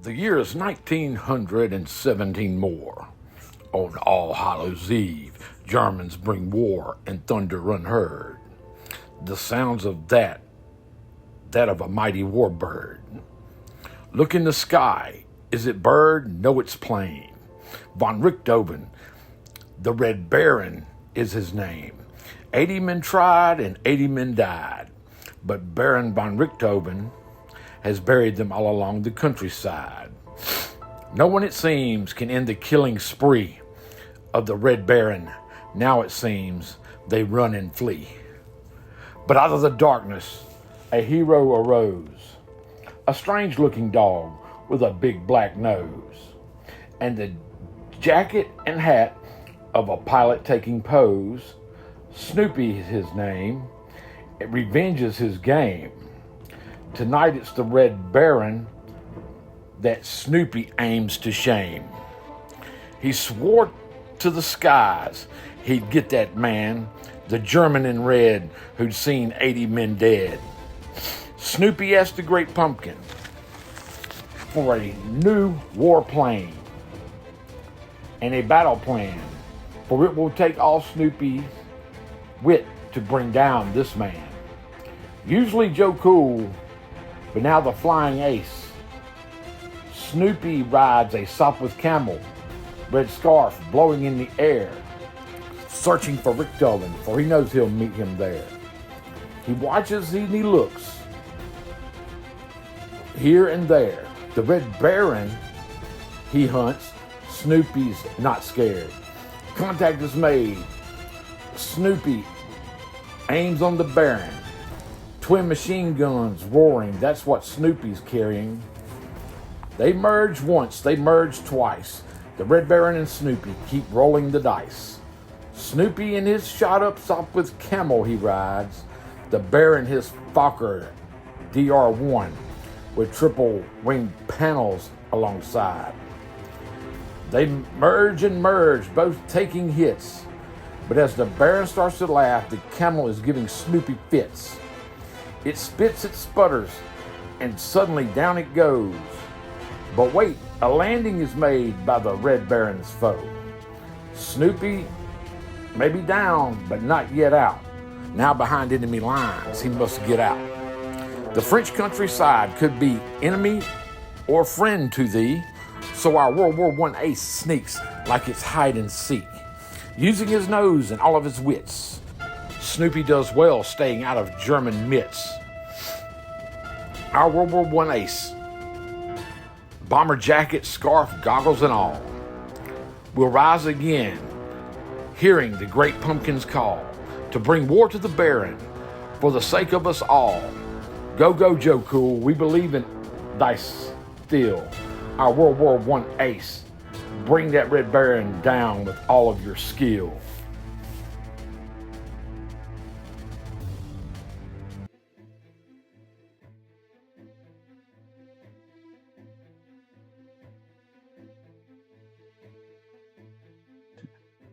The year is 1917 more. On All Hallows Eve, Germans bring war and thunder unheard. The sounds of that of a mighty warbird. Look in the sky. Is it bird? No, it's plane. Von Richthofen, the Red Baron, is his name. 80 men tried and 80 men died. But Baron von Richthofen has buried them all along the countryside. No one, it seems, can end the killing spree of the Red Baron. Now it seems they run and flee. But out of the darkness, a hero arose. A strange-looking dog with a big black nose. And the jacket and hat of a pilot taking pose. Snoopy is his name. Revenge is his game. Tonight it's the Red Baron that Snoopy aims to shame. He swore to the skies he'd get that man, the German in red who'd seen 80 men dead. Snoopy asked the Great Pumpkin for a new war plane and a battle plan, for it will take all Snoopy's wit to bring down this man. Usually Joe Cool, but now the flying ace. Snoopy rides a Sopwith camel, red scarf blowing in the air, searching for Richthofen, for he knows he'll meet him there. He watches and he looks here and there. The Red Baron, he hunts. Snoopy's not scared. Contact is made. Snoopy aims on the Baron. Twin machine guns roaring, that's what Snoopy's carrying. They merge once, they merge twice. The Red Baron and Snoopy keep rolling the dice. Snoopy in his shot-up Sopwith camel he rides. The Baron his Fokker DR1 with triple-winged panels alongside. They merge and merge, both taking hits. But as the Baron starts to laugh, the camel is giving Snoopy fits. It spits, it sputters, and suddenly down it goes. But wait, a landing is made by the Red Baron's foe. Snoopy may be down, but not yet out. Now behind enemy lines, he must get out. The French countryside could be enemy or friend to thee, so our World War I ace sneaks like it's hide and seek, using his nose and all of his wits. Snoopy does well staying out of German mitts. Our World War I ace, bomber jacket, scarf, goggles, and all, will rise again, hearing the Great Pumpkin's call to bring war to the Baron for the sake of us all. Go, go, Joe Cool, we believe in thy steel. Our World War I ace, bring that Red Baron down with all of your skill.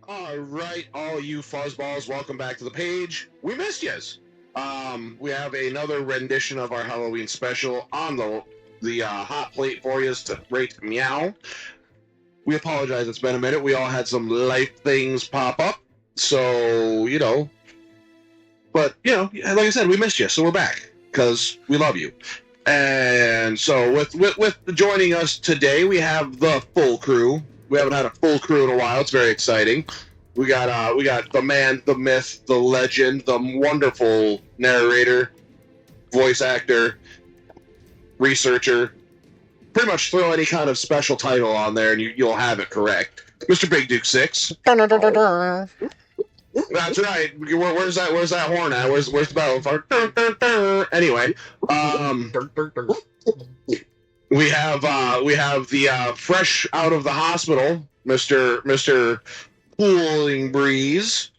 All right, all you fuzzballs, welcome back to the page. We missed yous. We have another rendition of our Halloween special on the hot plate for you to rate meow. We apologize, it's been a minute. We all had some life things pop up, so but like I said, we missed you, so we're back because we love you. And so with joining us today, we have the full crew. We haven't had a full crew in a while. It's very exciting. We got the man, the myth, the legend, the wonderful narrator, voice actor, researcher. Pretty much throw any kind of special title on there and you'll have it correct. Mr. Big Duke 6. That's right. Where's that horn at? Where's the battle? Anyway, we have the fresh out of the hospital, Mr. Cooling Breeze.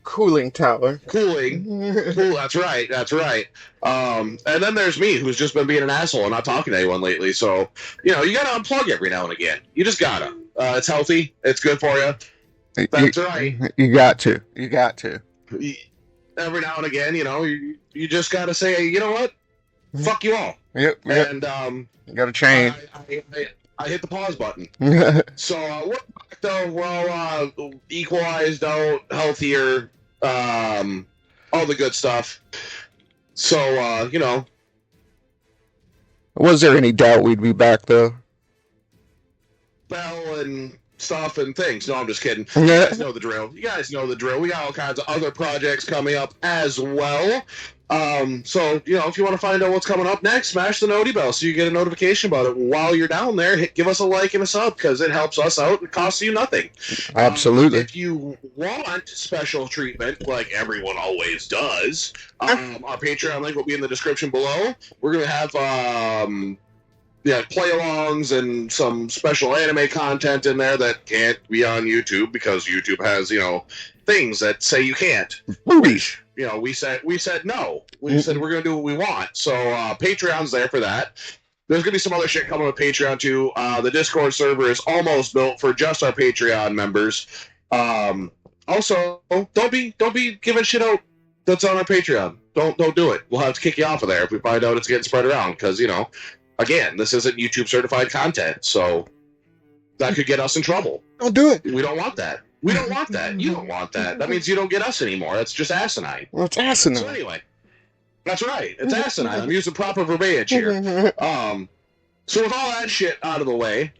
Cooling tower. Cool. That's right. And then there's me, who's just been being an asshole and not talking to anyone lately. So, you gotta unplug every now and again. You just gotta. It's healthy. It's good for you. That's right. You got to. Every now and again, you just gotta say, hey, you know what? fuck you all. Yep. And Got a chain. I hit the pause button. So we're back though. We're all equalized out, healthier, all the good stuff. So you know, Was there any doubt we'd be back though? bell and stuff and things. No, I'm just kidding. You guys know the drill. We got all kinds of other projects coming up as well. So, you know, if you want to find out what's coming up next, smash the noti bell so you get a notification about it. While you're down there, give us a like and a sub because it helps us out and costs you nothing. Absolutely. If you want special treatment, like everyone always does, our Patreon link will be in the description below. We're going to have play-alongs and some special anime content in there that can't be on YouTube because YouTube has, you know, things that say you can't. Boobies. You know, we said no. We said we're going to do what we want. So Patreon's there for that. There's going to be some other shit coming with Patreon too. The Discord server is almost built for just our Patreon members. Also, don't be giving shit out that's on our Patreon. Don't do it. We'll have to kick you off of there if we find out it's getting spread around because, you know, again, this isn't YouTube certified content, so that could get us in trouble. Don't do it. We don't want that. We don't want that. You don't want that. That means you don't get us anymore. That's just asinine. Well, it's asinine. So anyway, that's right. It's asinine. I'm using proper verbiage here. So with all that shit out of the way,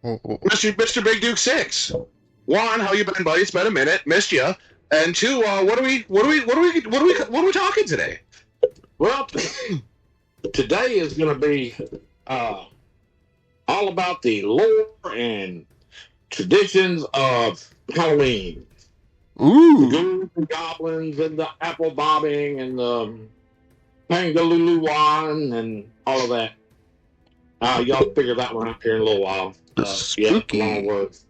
Mr. Big Duke 6, one, how you been, buddy? It's been a minute. Missed you. And two, what are we talking today? Well, today is going to be all about the lore and traditions of Halloween. Ooh. The ghouls and goblins and the apple bobbing and the Pangaluluan and all of that. Y'all figure that one out here in a little while. Spooky. Yeah, long words.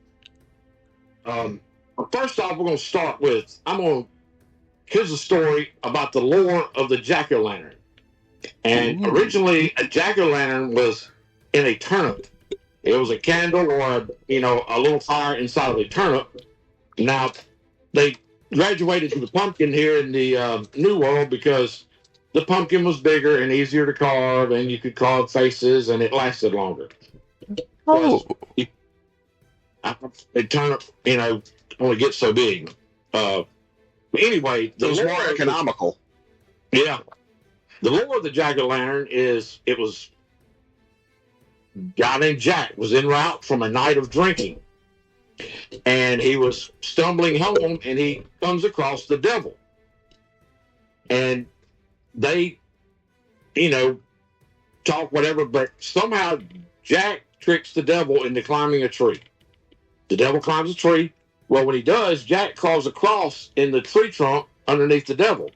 First off, we're going to start with, here's a story about the lore of the jack-o'-lantern. And originally, a jack-o'-lantern was in a turnip. It was a candle or, a little fire inside of a turnip. Now, they graduated to the pumpkin here in the New World because the pumpkin was bigger and easier to carve, and you could carve faces, and it lasted longer. Oh. A turnip, only gets so big. Anyway, it was more economical. Yeah. The lore of the jack-o'-lantern is it was a guy named Jack was en route from a night of drinking. And he was stumbling home and he comes across the devil. And they, talk whatever, but somehow Jack tricks the devil into climbing a tree. The devil climbs a tree. Well, when he does, Jack carves a cross in the tree trunk underneath the devil.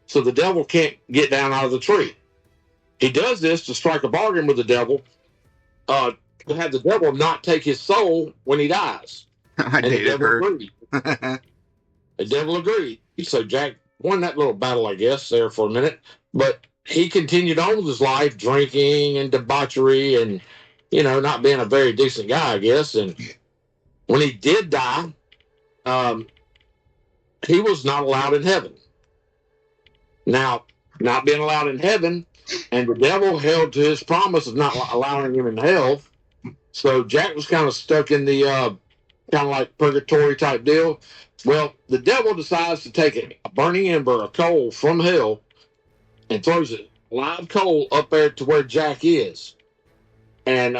So the devil can't get down out of the tree. He does this to strike a bargain with the devil, to have the devil not take his soul when he dies. And the devil agreed. The devil agreed. So Jack won that little battle, I guess, there for a minute. But he continued on with his life, drinking and debauchery and, not being a very decent guy, I guess. And when he did die, he was not allowed in heaven. Now, not being allowed in heaven, and the devil held to his promise of not allowing him in hell. So Jack was kind of stuck in the kind of like purgatory type deal. Well, the devil decides to take a burning ember of coal from hell and throws it live coal up there to where Jack is. And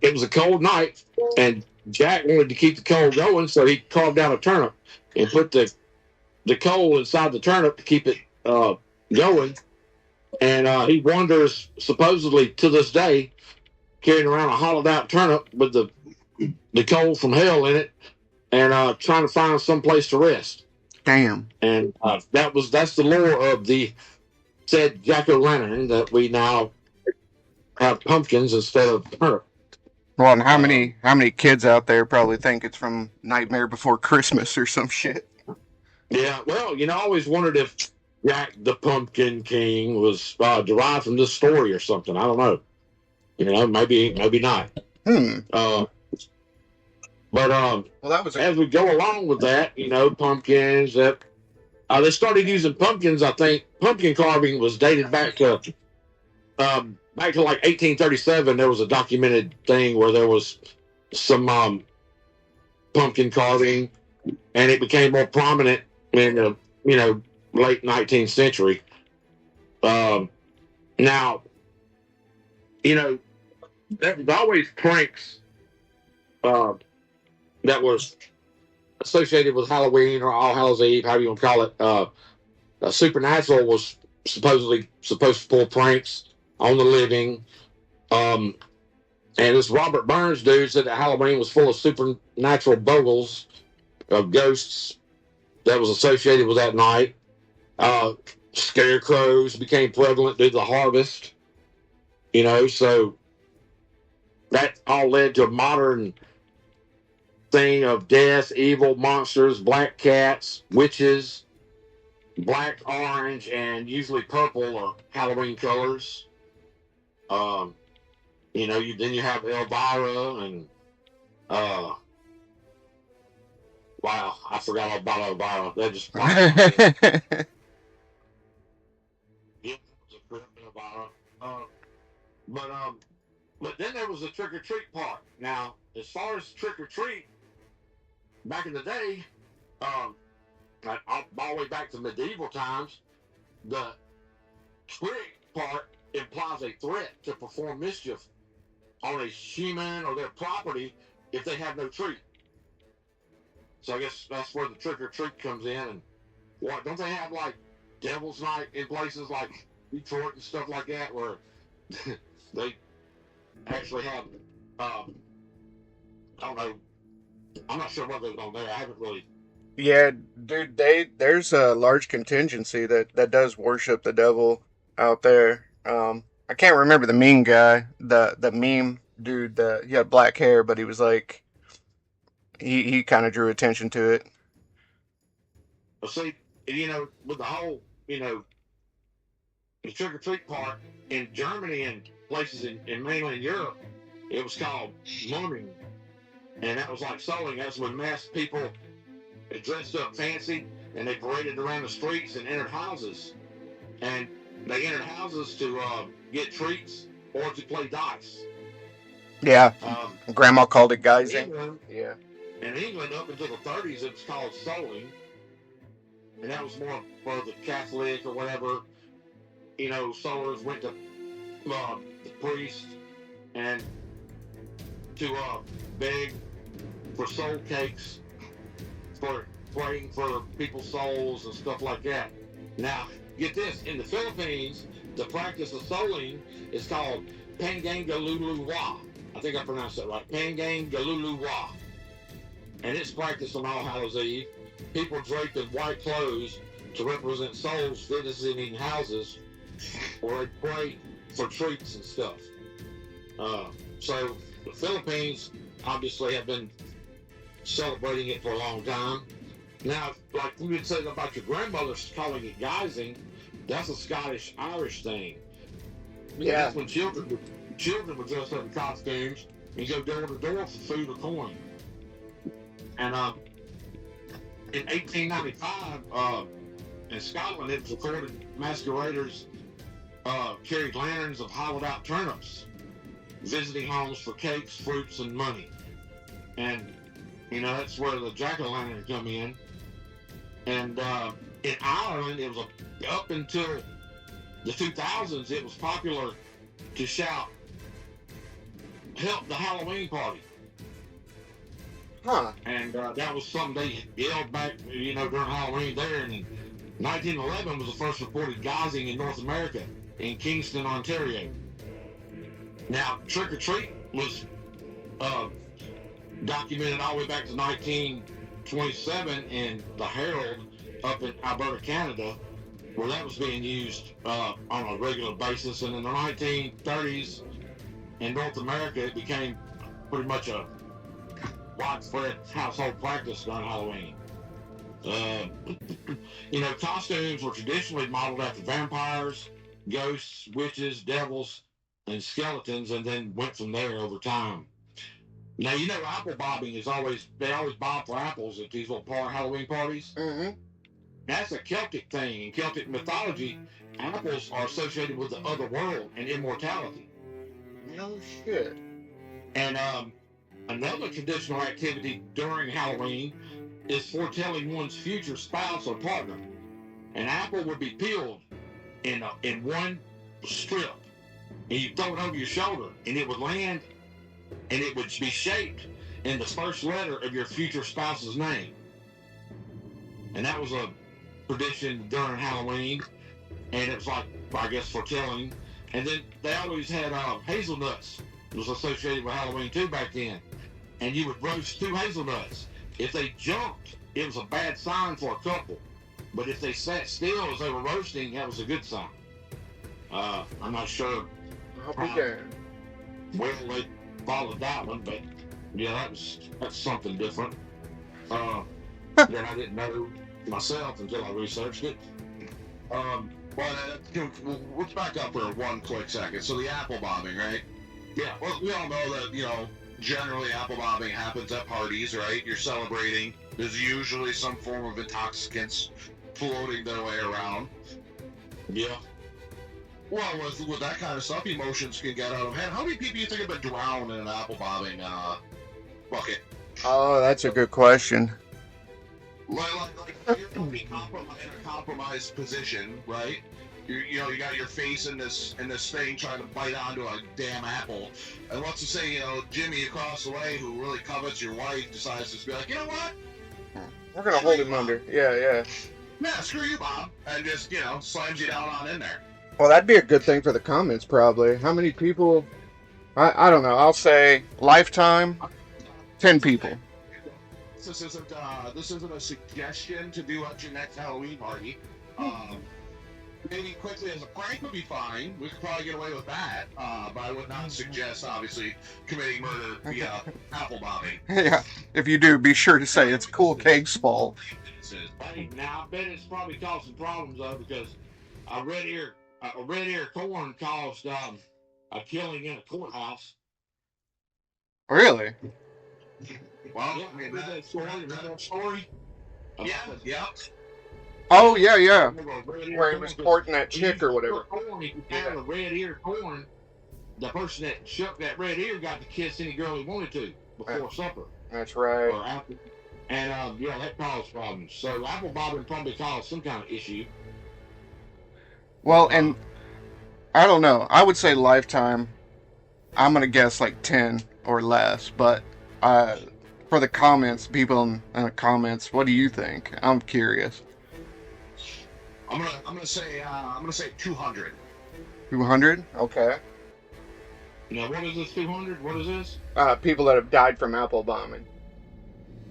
it was a cold night, and Jack wanted to keep the coal going, so he carved out a turnip and put the coal inside the turnip to keep it going. And he wanders, supposedly to this day, carrying around a hollowed out turnip with the coal from hell in it, and trying to find some place to rest. Damn. And that's the lore of the said jack-o'-lantern, that we now have pumpkins instead of turnip. Well, and how many kids out there probably think it's from Nightmare Before Christmas or some shit? Yeah, well, I always wondered if Jack the Pumpkin King was derived from this story or something. I don't know. Maybe not. But well, that was as we go along with that, pumpkins that They started using pumpkins. I think pumpkin carving was dated back to like 1837. There was a documented thing where there was some pumpkin carving, and it became more prominent in the late 19th century. Now, there was always pranks uh, that was associated with Halloween or All Hallows Eve, however you want to call it. Supernatural was supposedly supposed to pull pranks on the living. Um, and this Robert Burns dude said that Halloween was full of supernatural bogles of ghosts that was associated with that night. Scarecrows became prevalent due to the harvest, so that all led to a modern thing of death, evil, monsters, black cats, witches, black, orange, and usually purple are Halloween colors. Then you have Elvira and wow, I forgot all about Elvira. That just yeah, Elvira. But then there was the trick or treat part. Now, as far as trick or treat, back in the day, all the way back to medieval times, the trick part implies a threat to perform mischief on a human or their property if they have no treat. So I guess that's where the trick or treat comes in. And what don't they have like Devil's Night in places like Detroit and stuff like that where they actually have I don't know. I'm not sure what goes on there. I haven't really. Yeah, dude, there's a large contingency that does worship the devil out there. I can't remember the meme guy, the meme dude. He had black hair, but he was like, he kind of drew attention to it. Well, see, with the whole, the trick or treat part in Germany and places in mainland Europe, it was called mumming, and that was like sewing. That's when mass people dressed up fancy and they paraded around the streets and entered houses, and they entered houses to get treats or to play dice. Yeah, Grandma called it guising. Yeah. In England, up until the 30s, it was called sewing, and that was more for the Catholic or whatever. Sewers went to the priest and to beg for soul cakes, for praying for people's souls and stuff like that. Now, get this, in the Philippines, the practice of sewing is called Pangangaluluwa. I think I pronounced that right. Pangangaluluwa. And it's practiced on All Hallows Eve. People draped in white clothes to represent souls visiting houses where they pray for treats and stuff. So the Philippines obviously have been celebrating it for a long time. Now, like we would say about your grandmother's calling it guising, that's a Scottish-Irish thing. Yeah. That's when children would dress up in costumes and go door to door for food or coin. And in 1895, in Scotland, it was recorded masqueraders carried lanterns of hollowed out turnips, visiting homes for cakes, fruits, and money. And, that's where the jack-o'-lantern come in. And in Ireland, it was up until the 2000s, it was popular to shout, "Help the Halloween party." Huh. And that was something they yelled back, during Halloween there. And 1911 was the first reported guising in North America in Kingston, Ontario. Now, trick or treat was documented all the way back to 1927 in the Herald up in Alberta, Canada, where that was being used on a regular basis. And in the 1930s in North America, it became pretty much a widespread household practice during Halloween. Costumes were traditionally modeled after vampires, ghosts, witches, devils, and skeletons, and then went from there over time. Now, apple bobbing they always bob for apples at these little Halloween parties. Mm-hmm. That's a Celtic thing. In Celtic mythology, apples are associated with the other world and immortality. No shit. And another traditional activity during Halloween is foretelling one's future spouse or partner. An apple would be peeled in one strip, and you throw it over your shoulder, and it would land, and it would be shaped in the first letter of your future spouse's name. And that was a tradition during Halloween, and it was like, I guess, foretelling. And then they always had hazelnuts. It was associated with Halloween too back then. And you would roast 2 hazelnuts. If they jumped, it was a bad sign for a couple. But if they sat still as they were roasting, that was a good sign. I'm not sure I'll be damned. well they followed that one, but yeah, that's something different. That I didn't know myself until I researched it. Let's back up for one quick second. So the apple bombing, right? Yeah. Well, we all know that, generally apple bombing happens at parties, right? You're celebrating. There's usually some form of intoxicants floating their way around. Yeah. Well, with that kind of stuff, emotions can get out of hand. How many people do you think have been drowned in an apple bombing bucket? Oh, that's a good question. Like you're in a compromised position, right? You got your face in this thing trying to bite onto a damn apple, and let's just say Jimmy across the way who really covets your wife decides to be like, you know what? We're gonna hold him under. Yeah. Nah, screw you, Bob, and just slams you down on in there. Well, that'd be a good thing for the comments, probably. How many people? I don't know. I'll say lifetime, 10 people. This isn't a suggestion to do at your next Halloween party. Maybe quickly as a prank would be fine. We could probably get away with that. But I would not suggest, obviously, committing murder via apple bombing. Yeah. If you do, be sure to say it's CoolKegs' fault. Now I bet it's probably caused some problems though, because a red ear corn caused a killing in a courthouse. Really? Well, Yeah, I mean, that story. Yeah. Oh, yeah. Where he was courting that chick or whatever. If you had a red ear corn, the person that shook that red ear got to kiss any girl he wanted to before supper. That's right. Or after. And that caused problems. So apple bobbing probably caused some kind of issue. Well, and I don't know. I would say lifetime. I'm gonna guess like 10 or less. But for the comments, people in the comments, what do you think? I'm curious. I'm gonna say 200. 200? Okay. Now, what is this 200? What is this? People that have died from apple bombing.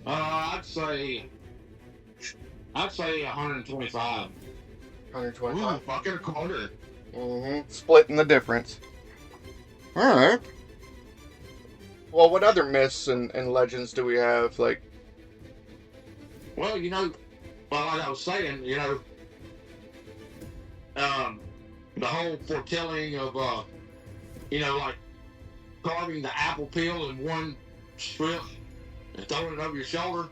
I'd say 125. 125. Ooh, fucking a quarter. Splitting the difference. Alright. Well, what other myths and legends do we have? Like, well, like I was saying, the whole foretelling of, like carving the apple peel in one strip and throwing it over your shoulder,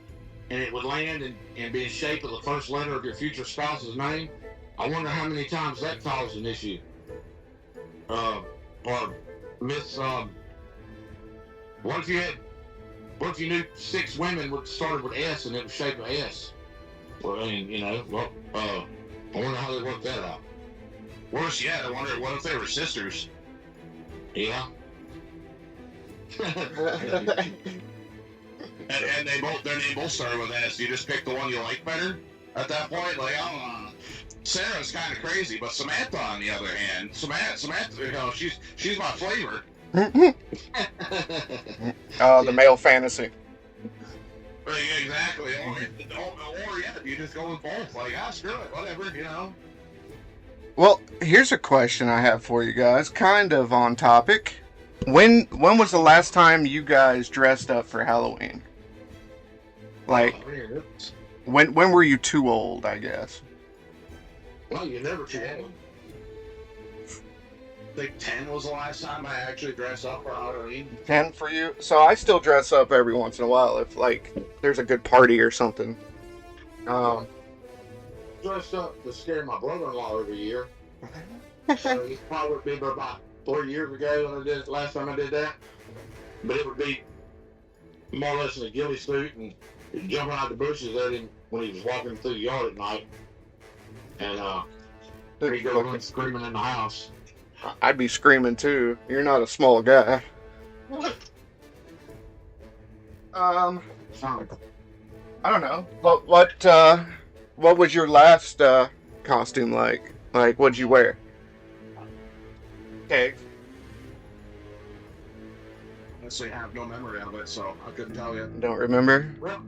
and it would land and be in shape of the first letter of your future spouse's name. I wonder how many times that caused an issue. Or myths. What if you knew 6 women started with S and it was shaped of S? Well, I mean, I wonder how they worked that out. Worse yet, I wonder what if they were sisters. Yeah. And their name both started with S. You just pick the one you like better at that point. Like, Sarah's kind of crazy, but Samantha, on the other hand, Samantha, she's my flavor. Oh, the male fantasy. Exactly. Or you just go with both. Like, screw it, whatever, Well, here's a question I have for you guys, kind of on topic. When was the last time you guys dressed up for Halloween? Like, when were you too old, I guess? Well, you never can. I think 10 was the last time I actually dressed up for Halloween. 10 for you? So I still dress up every once in a while if, like, there's a good party or something. dressed up to scare my brother-in-law every year. It probably would be about 3 years ago when I did last time I did that. But it would be more or less in a ghillie suit and jumping out the bushes at him when he was walking through the yard at night. And he'd go run screaming in the house. I'd be screaming too. You're not a small guy. I don't know. What was your last costume like? Like, what'd you wear? Kegs. Honestly, I have no memory of it, so I couldn't tell you. Don't remember? Well,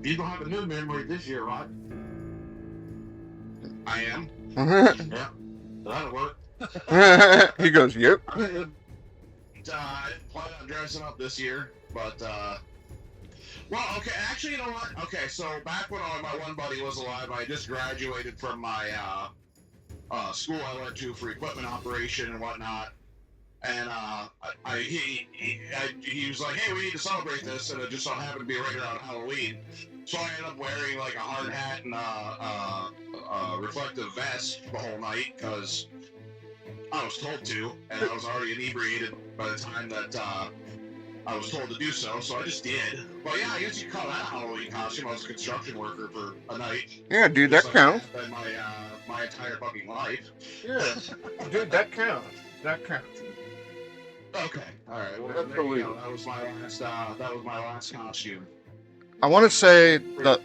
you don't have a new memory this year, right? I am. Yeah, that'll work. He goes, yep. I didn't plan on dressing up this year, but well, okay. Actually, you know what? Okay, so back when my one buddy was alive, I just graduated from my school I went to for equipment operation and whatnot. And he was like, "Hey, we need to celebrate this," and it just so happened to be right around Halloween. So I ended up wearing like a hard hat and a reflective vest the whole night because I was told to, and I was already inebriated by the time that I was told to do so. So I just did. But yeah, I guess you could call that a Halloween costume. I was a construction worker for a night. Yeah, dude, that counts. That's been my entire fucking life. Yeah, dude, that counts. That counts. Okay. All right. Well, there you go. That was my last. That was my last costume. I want to say that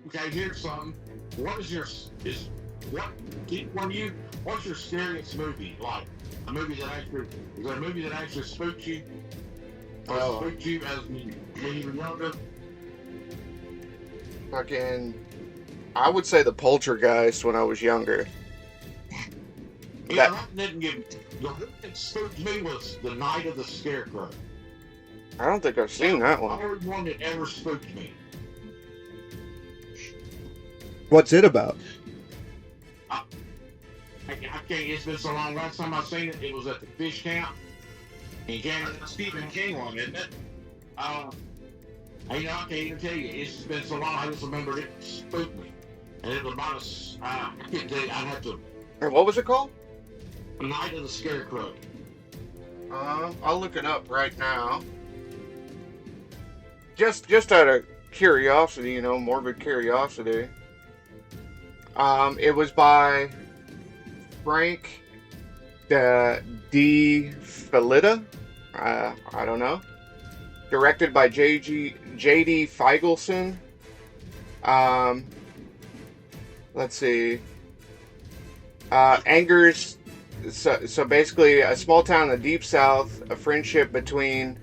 Okay, here's something. What's your scariest movie like? A movie that actually is there a movie that actually spooked you? Or spooked you as when you were younger? fucking, I would say the Poltergeist when I was younger. Yeah, that didn't get. The one that spooked me was The Night of the Scarecrow. I don't think I've seen that The one. only one that ever spooked me. What's it about? I can't. It's been so long. Last time I seen it, it was at the fish camp in Canada. Stephen King one, isn't it? I can't even tell you. It's been so long. I just remembered it spooked me, and it was about I can't tell you. I'd have to. What was it called? The Night of the Scarecrow. I'll look it up right now. Just out of curiosity, morbid curiosity. It was by Frank D. Felita. I don't know. Directed by J.D. Feigelson. Let's see. Angers. So basically, a small town in the deep south, a friendship between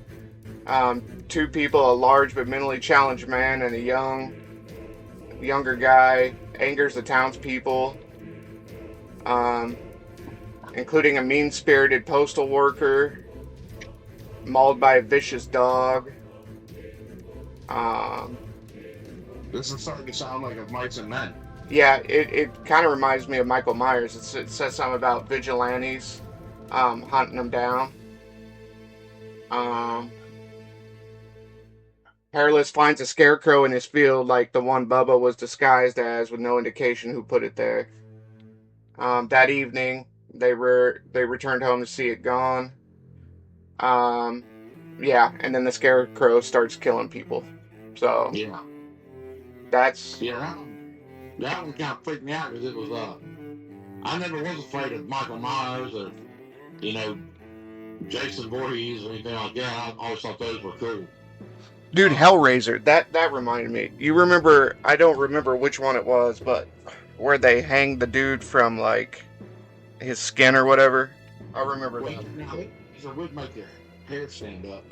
two people, a large but mentally challenged man and a younger guy, angers the townspeople, including a mean-spirited postal worker, mauled by a vicious dog. This is starting to sound like of Mice and Men. Yeah, it kind of reminds me of Michael Myers. It says something about vigilantes hunting them down. Hairless finds a scarecrow in his field like the one Bubba was disguised as, with no indication who put it there. That evening, they returned home to see it gone. Yeah, and then the scarecrow starts killing people. So Yeah. that's That one kind of freaked me out because it was I never was afraid of Michael Myers or Jason Voorhees or anything like that. I always thought those were cool. dude, Hellraiser. That reminded me. You remember? I don't remember which one it was, but where they hanged the dude from like his skin or whatever. I remember that. So it would make your hair stand up.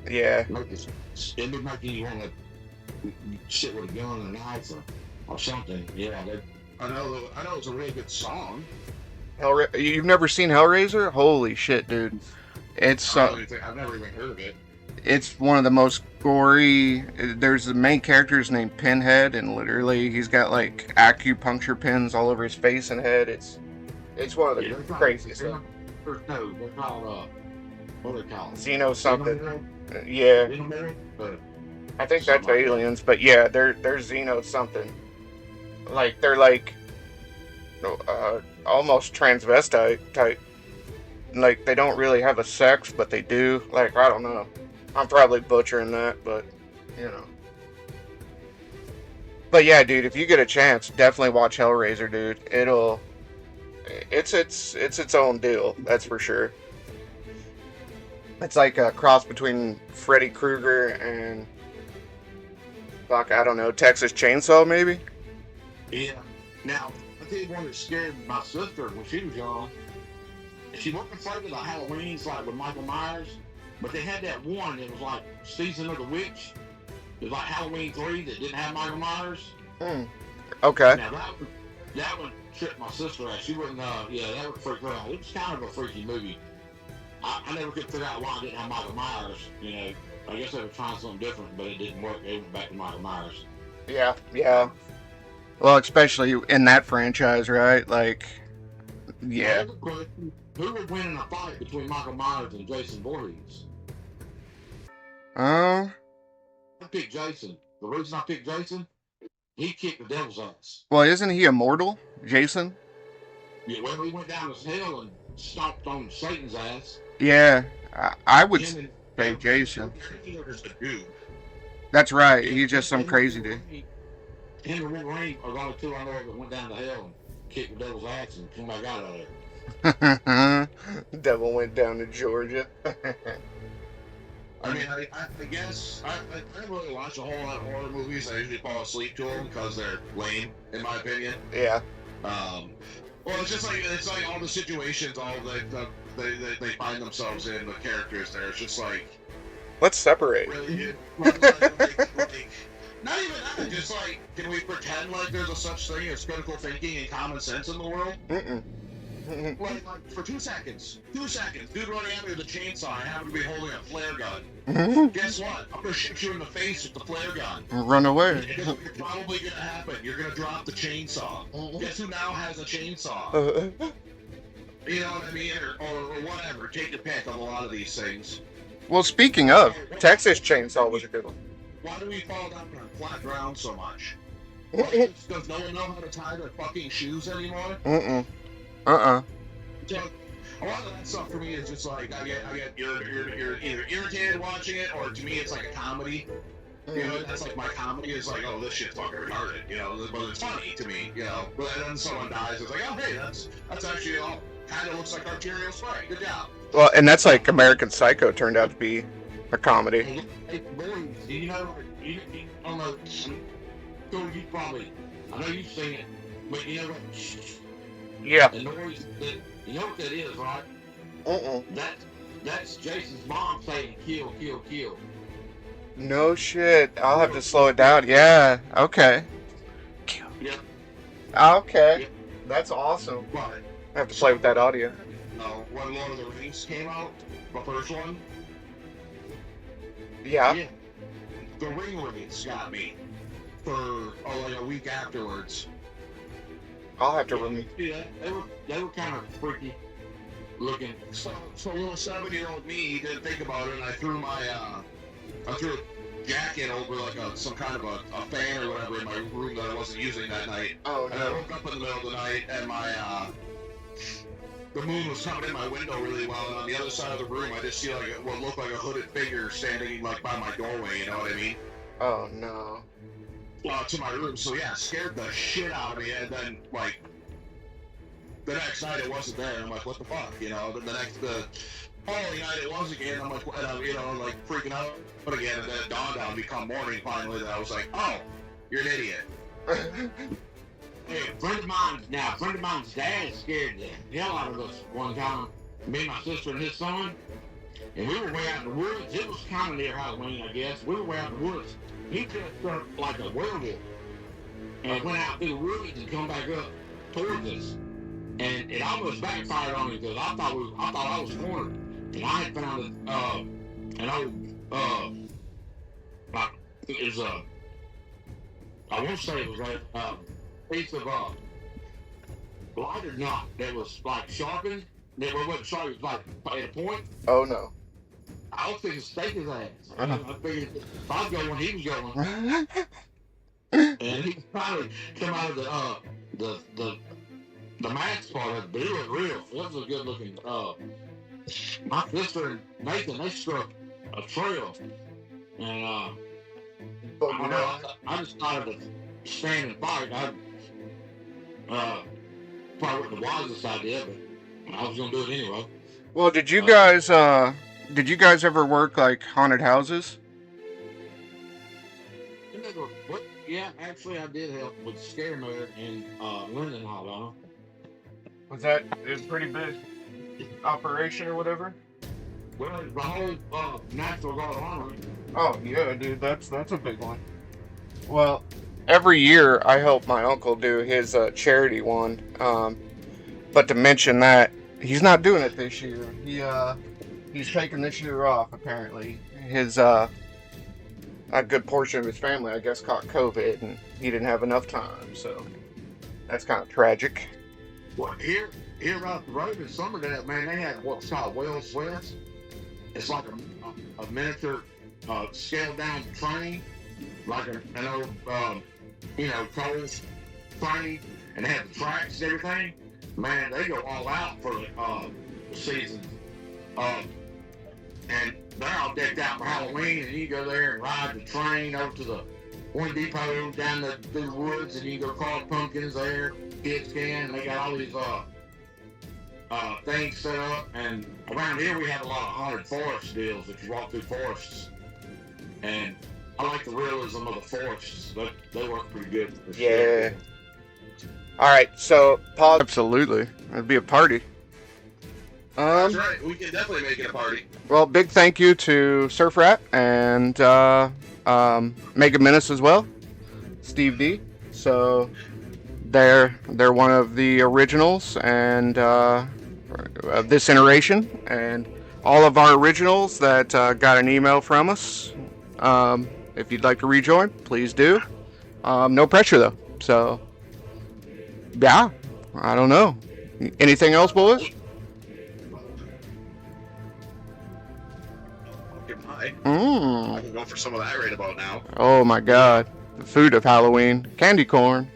Yeah. It would make you want to sit with a gun or knife or something. Yeah. I know it's a really good song. You've never seen Hellraiser? Holy shit, dude! It's I've never even heard of it. It's one of the most gory. There's the main character's named Pinhead, and literally he's got like acupuncture pins all over his face and head. It's one of the craziest stuff. No, they're called what are they called? Xeno something. Yeah. I think that's aliens, but yeah, they're Xeno something. Like they're like almost transvestite type. Like they don't really have a sex, but they do. Like I don't know. I'm probably butchering that, but you know. But yeah, dude, if you get a chance, definitely watch Hellraiser, dude. It's its own deal, that's for sure. It's like a cross between Freddy Krueger and fuck, I don't know, Texas Chainsaw maybe. Yeah. Now, I tell you one that scared my sister when she was young. She wasn't afraid of the Halloweens like with Michael Myers, but they had that one that was like Season of the Witch. It was like Halloween 3 that didn't have Michael Myers. Okay. Now that one tripped my sister out. She wouldn't, that would freak her out. It was kind of a freaky movie. I never could figure out why it didn't have Michael Myers. You know, I guess they were trying something different, but it didn't work. They went back to Michael Myers. Yeah, yeah. Well, especially in that franchise, right? Like, yeah. Who would win in a fight between Michael Myers and Jason Voorhees? Uh, I picked Jason. The reason I picked Jason, he kicked the devil's ass. well, isn't he immortal, Jason? Yeah, well, he went down to hell and stomped on Satan's ass. Yeah, I would Him say Jason. Just a dude. That's right. He's just some crazy dude. Him and Wolverine are the only two I know that went down to hell and kicked the devil's ass and came back out of there. Devil went down to Georgia. I mean, I guess I don't really watch a whole lot of horror movies. I usually fall asleep to them because they're lame, in my opinion. Yeah. Well, it's like all the situations, all they find themselves in, the characters there. It's just like, Let's separate. really, not even that. Just like, can we pretend like there's a such thing as critical thinking and common sense in the world? Like for 2 seconds, dude running at me with a chainsaw. I happen to be holding a flare gun. Guess what? I'm gonna shoot you in the face with the flare gun. Run away. It's probably gonna happen. You're gonna drop the chainsaw. Guess who now has a chainsaw? You know what I mean? Or whatever. Take your pick on a lot of these things. Well, speaking of, Texas Chainsaw was a good one. Why do we fall down on flat ground so much? Does no one know how to tie their fucking shoes anymore? So, a lot of that stuff for me is just like I get you're either irritated watching it, or to me it's like a comedy. You know, that's like my comedy is like, oh, this shit's fucking retarded. You know, but it's funny to me. You know, but then someone dies, it's like, oh, hey, that's actually all kind of looks like arterial spray. Good job. well, and that's like American Psycho turned out to be a comedy. Hey, boys, you know, I don't know. So you probably, I know you've seen it, but you know what? Yeah. The noise that, you know what that is, right? That's Jason's mom saying kill, kill, kill. No shit. I'll have to slow it down. Yeah. Okay. Yep. Okay. Yep. That's awesome. But I have to play with that audio. When Lord of the Rings came out, the first one, Yeah. the ring rings got me for like a week afterwards. I'll have to remember. Yeah, they were kind of freaky looking. So little 7-year-old me didn't think about it, and I threw a jacket over like some kind of a fan or whatever in my room that I wasn't using that night. Oh And I no. woke up in the middle of the night, and the moon was coming in my window really well, and on the other side of the room, I just see like what looked like a hooded figure standing like by my doorway. You know what I mean? Oh no. To my room. So yeah, scared the shit out of me, and then like the next night it wasn't there. I'm like, what the fuck? You know? Then the following night it was again. I'm like, and I'm, you know, like freaking out again, and then it dawned on me come morning finally that I was like, oh, you're an idiot. Hey, a friend of mine's dad scared the hell out of us one time. Me and my sister and his son. And we were way out in the woods. It was kind of near Halloween, I guess. We were way out in the woods. He dressed up like a werewolf and went out through the woods and come back up towards us. And it almost backfired on me because I thought I was cornered. And I had found an old like it was I won't say it was a piece of lighter knot that was like sharpened. That wasn't sharp, it was like at a point. Oh no. I was thinking stake his ass. I figured if I was going, he was going. And and he finally come out of the max part of it, but he looked real. It was a good looking. My sister and Nathan, they struck a trail, and I don't know. I decided to stand and fight. Probably wasn't the wisest idea, but I was gonna do it anyway. Well, did you guys ever work like haunted houses? Yeah, actually, I did help with Scare Mare in Linden, Alabama. Was that a pretty big operation or whatever? Well, the whole National Guard Army. Oh yeah, dude, that's a big one. Well, every year I help my uncle do his charity one. But to mention that he's not doing it this year. He's taking this year off apparently. His a good portion of his family, I guess, caught COVID, and he didn't have enough time. So that's kind of tragic. Well, here out the road in Summerdale, man, they had what's called Wells West. It's like a miniature scaled down train, like an old Coles train, and they have the tracks and everything. Man, they go all out for the season. And they're all decked out for Halloween, and you go there and ride the train over to the one depot down through the woods, and you can go cross pumpkins there. Kids can. And they got all these things set up. And around here we have a lot of haunted forest deals if you walk through forests. And I like the realism of the forests. They work pretty good. Yeah. Sure. All right, so pause. Absolutely, it'd be a party. That's right. We can definitely make it a party. Well, big thank you to Surf Rat and Mega Menace as well, Steve D. So they're one of the originals and of this iteration, and all of our originals that got an email from us. If you'd like to rejoin, please do. No pressure though. So yeah, I don't know. Anything else, boys? I can go for some of that right about now. Oh my God, the food of Halloween, candy corn.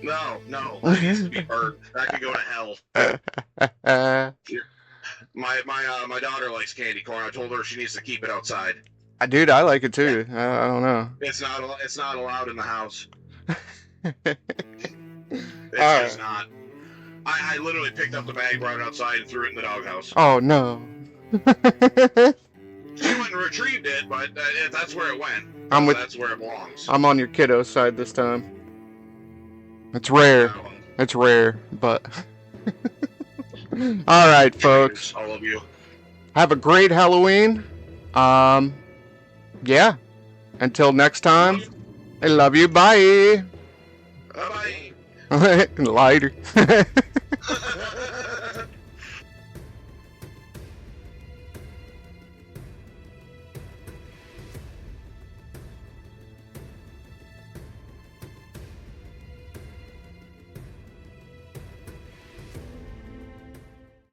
No, that needs to be burnt. That could go to hell. My daughter likes candy corn. I told her she needs to keep it outside. Dude, I like it too. I don't know. It's not allowed in the house. It's All just not. I literally picked up the bag, brought it outside, and threw it in the doghouse. Oh no. She went and retrieved it, but that's where it went. That's where it belongs. I'm on your kiddo side this time. It's rare. It's rare, but. All right, folks. All of you. Have a great Halloween. Yeah. Until next time. I love you. Bye. Bye. Later.